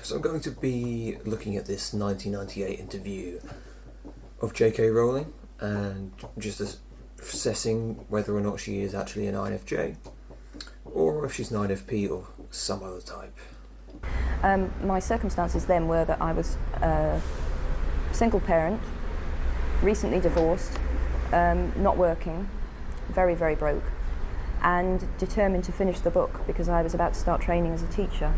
So I'm going to be looking at this 1998 interview of J.K. Rowling and just assessing whether or not she is actually an INFJ or if she's an INFP or some other type. My circumstances then were that I was a single parent, recently divorced, not working, very, very broke, and determined to finish the book because I was about to start training as a teacher.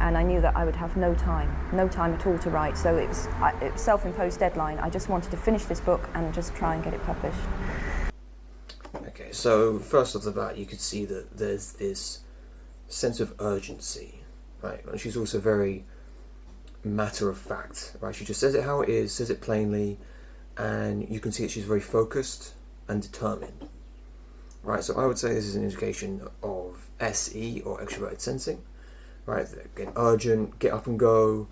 And I knew that I would have no time at all to write. So it was a self-imposed deadline. I just wanted to finish this book and just try and get it published. Okay, so first off the bat, you could see that there's this sense of urgency, right? And she's also very matter of fact, right? She just says it how it is, says it plainly, and you can see that she's very focused and determined, right? So I would say this is an indication of SE or extroverted sensing. Right, again, urgent, get up and go,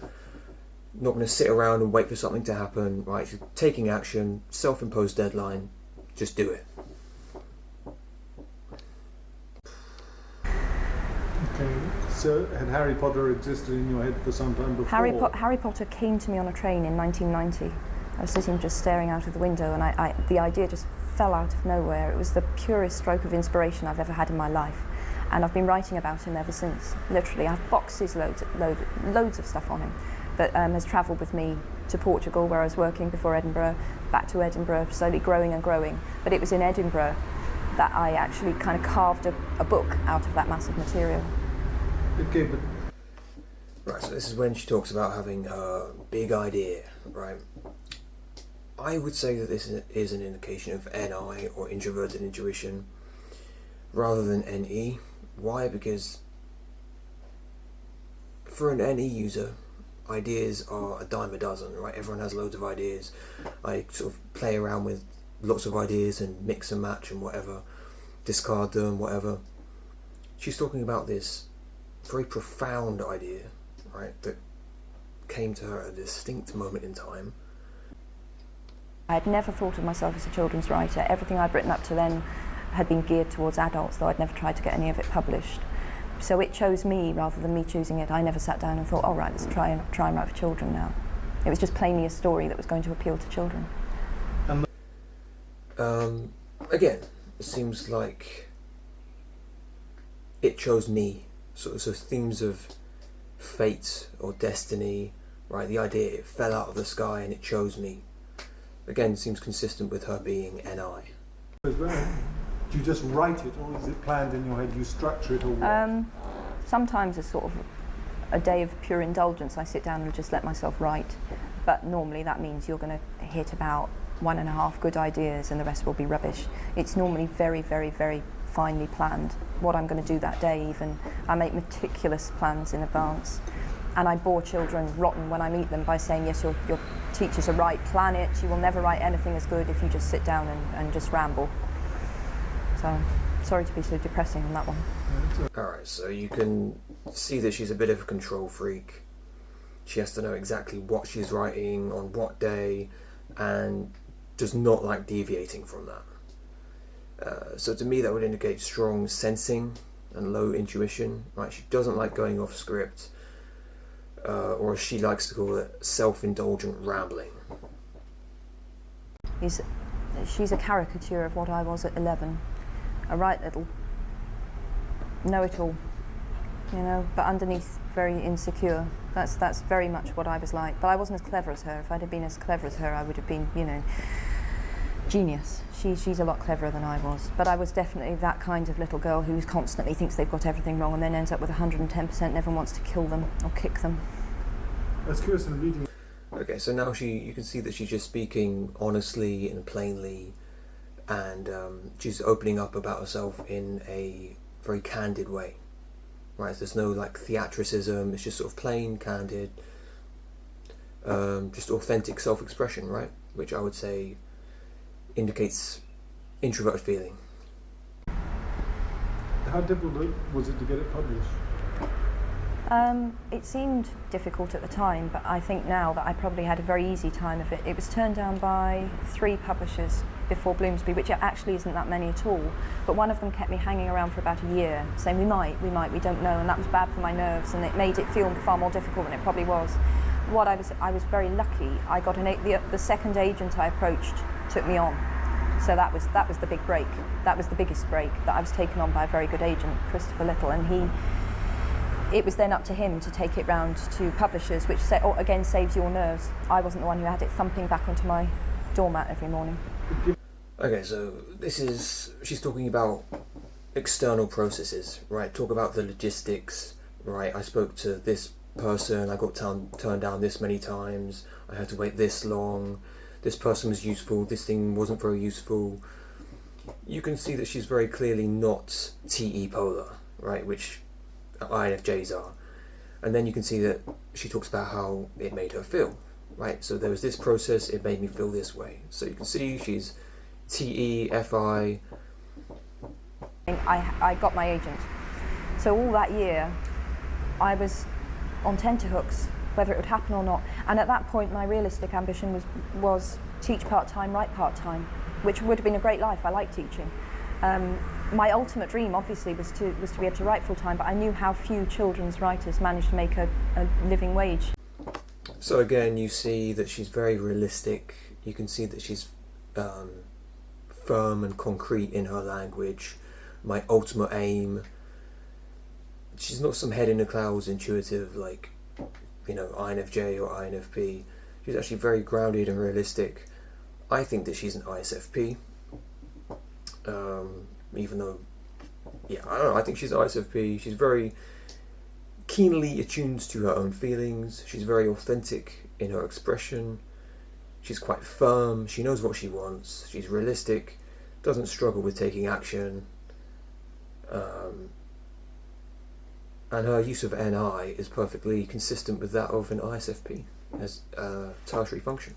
not going to sit around and wait for something to happen, right, she's taking action, self-imposed deadline, just do it. Okay, so had Harry Potter existed in your head for some time before? Harry Potter came to me on a train in 1990. I was sitting just staring out of the window and the idea just fell out of nowhere. It was the purest stroke of inspiration I've ever had in my life. And I've been writing about him ever since. Literally, I have boxes, loads of stuff on him that has travelled with me to Portugal, where I was working before Edinburgh, back to Edinburgh, slowly growing and growing. But it was in Edinburgh that I actually kind of carved a book out of that massive material. Okay, but... Right, so this is when she talks about having her big idea, right? I would say that this is an indication of NI, or introverted intuition, rather than NE. Why? Because for an NE user, ideas are a dime a dozen, right? Everyone has loads of ideas. I sort of play around with lots of ideas and mix and match and whatever, discard them, whatever. She's talking about this very profound idea, right, that came to her at a distinct moment in time. I had never thought of myself as a children's writer. Everything I'd written up to then had been geared towards adults, though I'd never tried to get any of it published. So it chose me rather than me choosing it. I never sat down and thought, all right, let's try and write for children now. It was just plainly a story that was going to appeal to children. Again, it seems like it chose me. So themes of fate or destiny, right? The idea, it fell out of the sky and it chose me. Again, it seems consistent with her being NI. Do you just write it, or is it planned in your head? You structure it, or what? Sometimes it's sort of a day of pure indulgence. I sit down and just let myself write. But normally that means you're going to hit about 1.5 good ideas and the rest will be rubbish. It's normally very, very, very finely planned. What I'm going to do that day even. I make meticulous plans in advance. And I bore children rotten when I meet them by saying, yes, your teachers are right, plan it. You will never write anything as good if you just sit down and just ramble. So, sorry to be so depressing on that one. Alright, so you can see that she's a bit of a control freak. She has to know exactly what she's writing, on what day, and does not like deviating from that. So to me that would indicate strong sensing and low intuition. Right? She doesn't like going off script, or as she likes to call it, self-indulgent rambling. She's a caricature of what I was at 11. A right little know-it-all, you know, but underneath very insecure. That's very much what I was like. But I wasn't as clever as her. If I'd have been as clever as her, I would have been, you know, genius. She's a lot cleverer than I was. But I was definitely that kind of little girl who constantly thinks they've got everything wrong and then ends up with 110% and everyone wants to kill them or kick them. That's curious in reading. Okay, so now you can see that she's just speaking honestly and plainly, and she's opening up about herself in a very candid way, right? There's no like theatricism, it's just sort of plain, candid, just authentic self-expression, right? Which I would say indicates introverted feeling. How difficult was it to get it published? It seemed difficult at the time, but I think now that I probably had a very easy time of it. It was turned down by 3 publishers before Bloomsbury, which actually isn't that many at all. But one of them kept me hanging around for about a year, saying we might, we don't know, and that was bad for my nerves, and it made it feel far more difficult than it probably was. I was very lucky. I got the second agent I approached took me on. So that was the big break. That was the biggest break, that I was taken on by a very good agent, Christopher Little, and it was then up to him to take it round to publishers, which again saves your nerves. I wasn't the one who had it thumping back onto my doormat every morning. Okay, so she's talking about external processes, right? Talk about the logistics, right? I spoke to this person, I got turned down this many times, I had to wait this long, this person was useful, this thing wasn't very useful. You can see that she's very clearly not TE polar, right, which INFJs are. And then you can see that she talks about how it made her feel, right? So there was this process, it made me feel this way. So you can see she's TE, FI. I got my agent. So all that year, I was on tenterhooks, whether it would happen or not. And at that point, my realistic ambition was teach part-time, write part-time, which would have been a great life. I like teaching. My ultimate dream, obviously, was to be able to write full-time, but I knew how few children's writers manage to make a living wage. So again, you see that she's very realistic. You can see that she's firm and concrete in her language. My ultimate aim. She's not some head in the clouds intuitive like, INFJ or INFP. She's actually very grounded and realistic. I think that she's an ISFP. Even though, I don't know, I think she's an ISFP. She's very keenly attuned to her own feelings. She's very authentic in her expression. She's quite firm. She knows what she wants. She's realistic. Doesn't struggle with taking action. And her use of NI is perfectly consistent with that of an ISFP as a tertiary function.